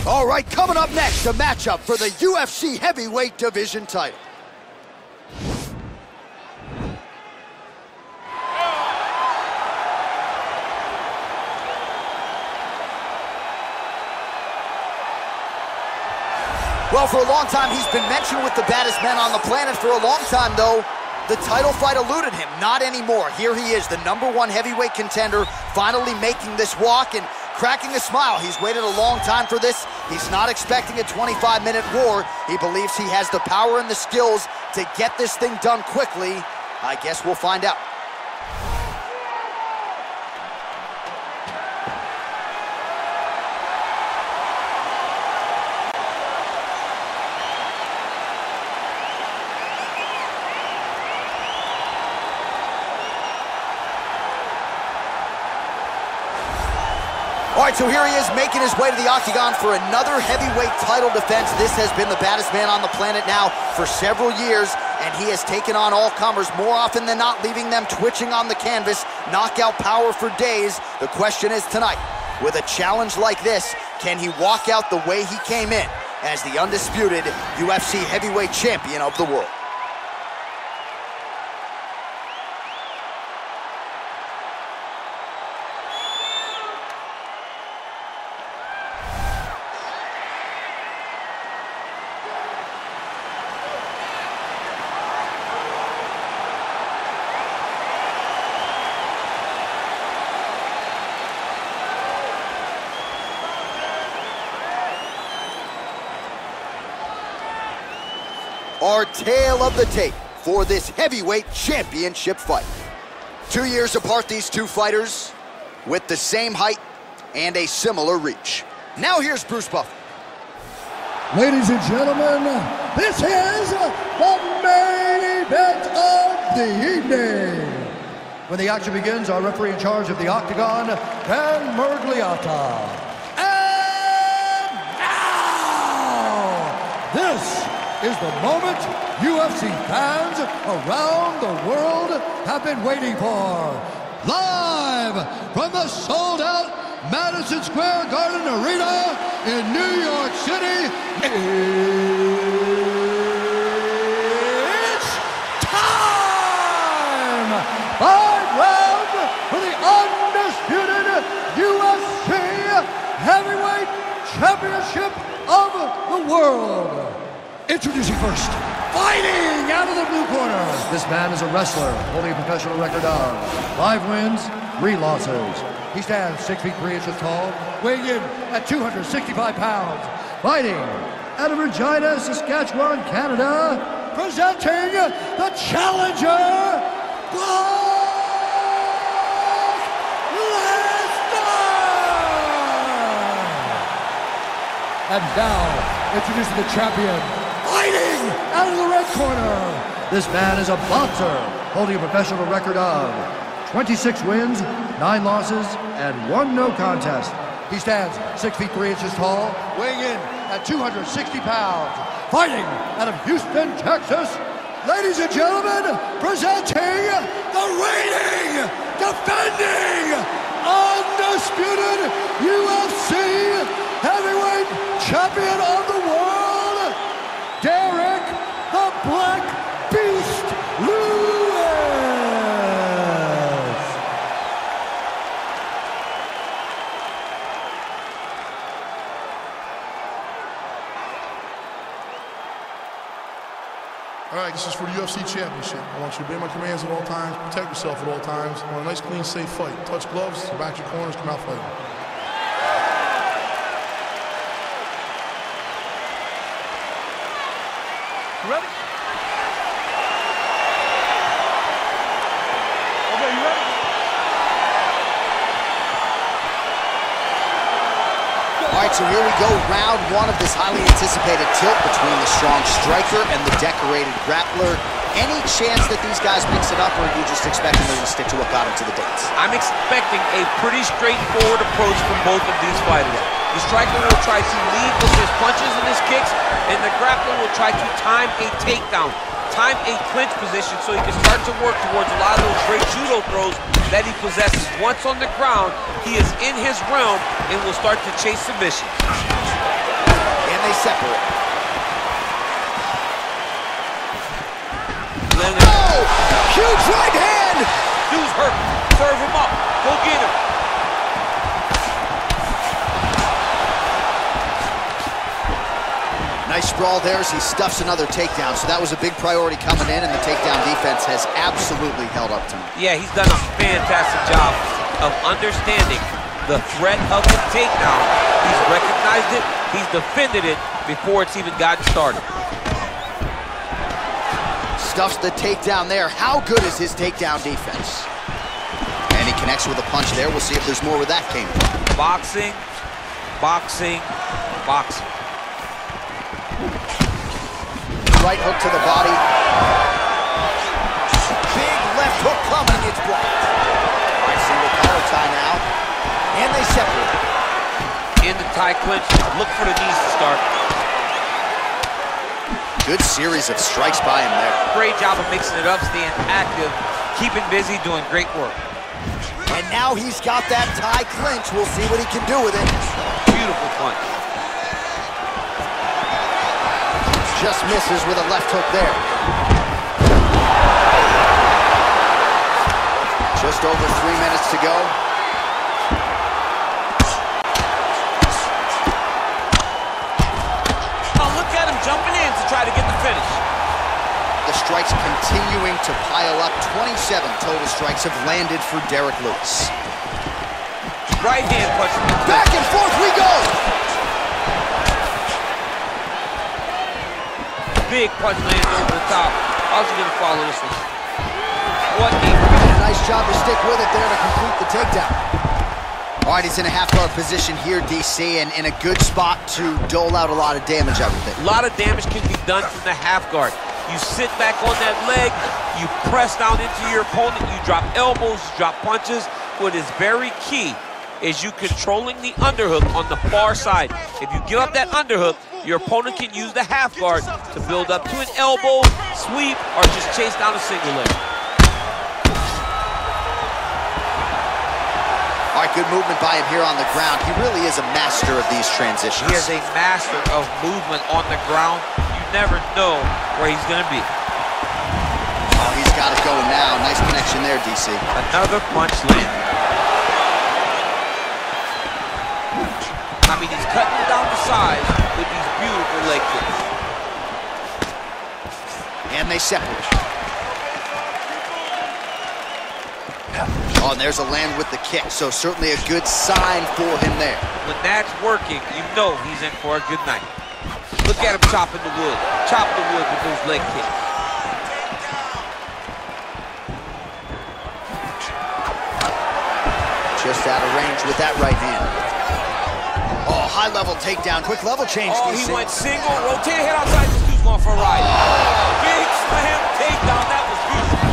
All right, coming up next, a matchup for the UFC Heavyweight Division title. Well, for a long time, he's been mentioned with the baddest men on the planet. For a long time, though, the title fight eluded him. Not anymore. Here he is, the #1 heavyweight contender, finally making this walk and cracking a smile. He's waited a long time for this. He's not expecting a 25-minute war. He believes he has the power and the skills to get this thing done quickly. I guess we'll find out. All right, so here he is making his way to the octagon for another heavyweight title defense. This has been the baddest man on the planet now for several years, and he has taken on all comers more often than not, leaving them twitching on the canvas, knockout power for days. The question is tonight, with a challenge like this, can he walk out the way he came in as the undisputed UFC heavyweight champion of the world? Our tale of the tape for this heavyweight championship fight. 2 years apart, these two fighters with the same height and a similar reach. Now here's Bruce Buffer. Ladies and gentlemen, this is the main event of the evening. When the action begins, our referee in charge of the octagon, Dan Miragliotta. And now, this is the moment UFC fans around the world have been waiting for. Live from the sold-out Madison Square Garden Arena in New York City, it's time! 5 rounds for the undisputed UFC Heavyweight Championship of the world. Introducing first, fighting out of the blue corner. This man is a wrestler, holding a professional record of 5 wins, 3 losses. He stands 6 feet 3 inches tall, weighing in at 265 pounds. Fighting out of Regina, Saskatchewan, Canada, presenting the challenger, Brock Lesnar. And now, introducing the champion, fighting out of the red corner. This man is a boxer, holding a professional record of 26 wins, 9 losses, and 1 no contest. He stands 6 feet 3 inches tall, weighing in at 260 pounds. Fighting out of Houston, Texas, ladies and gentlemen, presenting the reigning, defending, undisputed UFC heavyweight champion of the world, Derek the Black Beast Lewis. All right, this is for the UFC Championship. I want you to obey my commands at all times, protect yourself at all times. I want a nice, clean, safe fight. Touch gloves, back your corners, come out fighting. Ready? Okay, you ready? All right, so here we go, round 1 of this highly anticipated tilt between the strong striker and the decorated grappler. Any chance that these guys mix it up, or are you just expecting them to stick to what got them to the dance? I'm expecting a pretty straightforward approach from both of these fighters. The striker will try to lead with his punches and his kicks, and the grappler will try to time a takedown, time a clinch position so he can start to work towards a lot of those great judo throws that he possesses. Once on the ground, he is in his realm and will start to chase submissions. they separate. Oh! Huge right hand! Dude's hurt. Serve him up. Go get him. Nice sprawl there as he stuffs another takedown. So that was a big priority coming in, and the takedown defense has absolutely held up to him. Yeah, he's done a fantastic job of understanding the threat of the takedown. He's recognized it. He's defended it before it's even gotten started. Stuffs the takedown there. How good is his takedown defense? And he connects with a punch there. We'll see if there's more where that came from. Boxing, boxing, boxing. Right hook to the body. Big left hook coming. It's blocked. All right, single collar tie now. And they separate. In the tie clinch, look for the knees to start. Good series of strikes by him there. Great job of mixing it up, staying active, keeping busy, doing great work. And now he's got that tie clinch. We'll see what he can do with it. Beautiful punch. Just misses with a left hook there. Just over 3 minutes to go. Oh, look at him jumping in to try to get the finish. The strikes continuing to pile up. 27 total strikes have landed for Derrick Lewis. Right hand punch. Back and forth we go! Big punch lands over the top. How's he gonna follow this one? What a nice job to stick with it there to complete the takedown. All right, he's in a half-guard position here, DC, and in a good spot to dole out a lot of damage, I would think. A lot of damage can be done from the half guard. You sit back on that leg, you press down into your opponent, you drop elbows, you drop punches. What is very key is you controlling the underhook on the far side. If you give up that underhook, your opponent can use the half guard to build up to an elbow, sweep, or just chase down a single leg. All right, good movement by him here on the ground. He really is a master of these transitions. He is a master of movement on the ground. You never know where he's gonna be. Oh, he's got it going now. Nice connection there, DC. Another punch landed. I mean, he's cutting it down the sides with these beautiful leg kicks. And they separate. Oh, and there's a land with the kick, so certainly a good sign for him there. When that's working, you know he's in for a good night. Look at him chopping the wood. Chop the wood with those leg kicks. Just out of range with that right hand. Oh, high-level takedown. Quick level change. Oh, he went single. Rotate head outside. This dude's going for a ride. Big slam takedown. That was beautiful.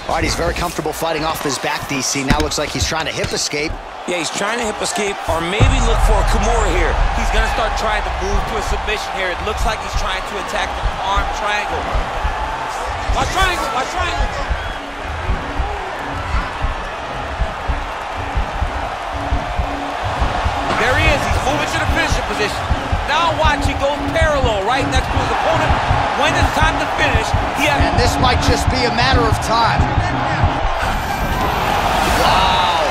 All right, he's very comfortable fighting off his back, DC. Now looks like he's trying to hip escape. Yeah, he's trying to hip escape or maybe look for a Kimura here. He's going to start trying to move to a submission here. It looks like he's trying to attack the arm triangle. Watch triangle. Watch triangle. There he is. He's moving to the finishing position. Now watch, he goes parallel right next to his opponent. When it's time to finish, and this might just be a matter of time. Wow.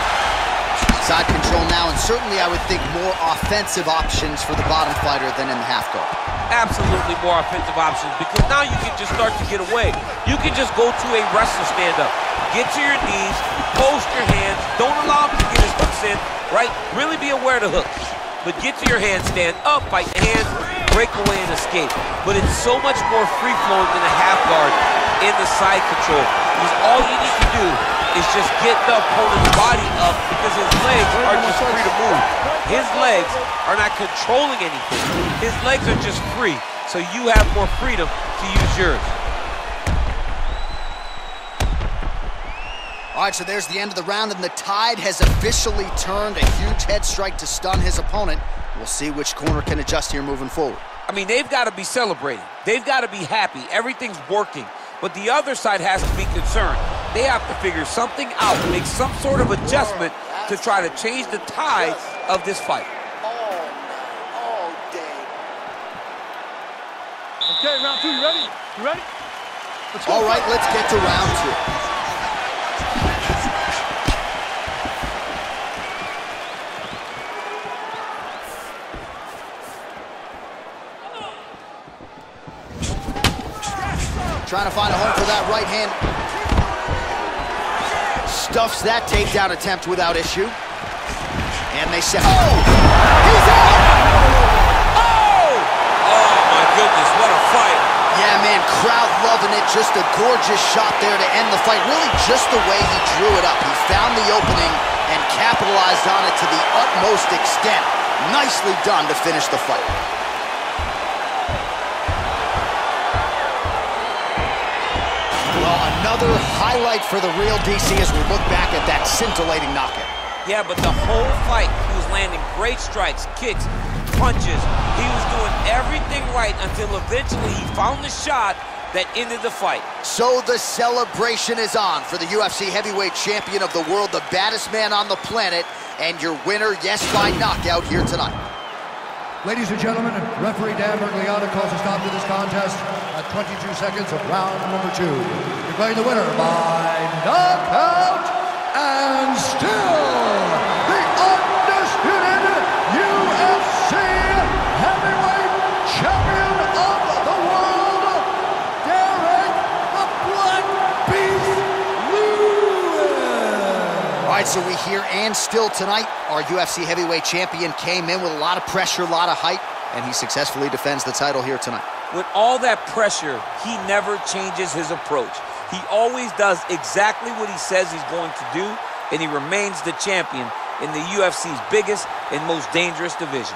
Side control now, and certainly I would think more offensive options for the bottom fighter than in the half guard. Absolutely more offensive options, because now you can just start to get away. You can just go to a wrestler stand-up. Get to your knees, post your hands, don't allow him to get his hooks in, right? Really be aware of the hooks. But get to your hands, stand up, fight the hands, break away and escape. But it's so much more free-flowing than a half guard in the side control. Because all you need to do is just get the opponent's body up, because his legs are just free to move. His legs are not controlling anything. His legs are just free, so you have more freedom to use yours. All right, so there's the end of the round, and the tide has officially turned. A huge head strike to stun his opponent. We'll see which corner can adjust here moving forward. I mean, they've got to be celebrating. They've got to be happy. Everything's working. But the other side has to be concerned. They have to figure something out, make some sort of adjustment to try to change the tides of this fight. All day. Okay, round 2, you ready? You ready? Let's go. All right, let's get to round 2. Trying to find a home for that right hand. Stuffs that takedown attempt without issue. And they say, oh! He's out! Oh! Oh, my goodness, what a fight. Yeah, man, crowd loving it. Just a gorgeous shot there to end the fight. Really just the way he drew it up. He found the opening and capitalized on it to the utmost extent. Nicely done to finish the fight. Well, another highlight for the real DC as we look back at that scintillating knockout. Yeah, but the whole fight, he was landing great strikes, kicks, punches. He was doing everything right until eventually he found the shot that ended the fight. So the celebration is on for the UFC heavyweight champion of the world, the baddest man on the planet, and your winner, yes, by knockout here tonight. Ladies and gentlemen, referee Dan Bergliano calls a stop to this contest at 22 seconds of round number 2. Declaring the winner by knockout, and still the undisputed UFC heavyweight champion of the world, Derek the Black Beast Lewis. All right, so we hear and still tonight, our UFC heavyweight champion came in with a lot of pressure, a lot of hype, and he successfully defends the title here tonight. With all that pressure, he never changes his approach. He always does exactly what he says he's going to do, and he remains the champion in the UFC's biggest and most dangerous division.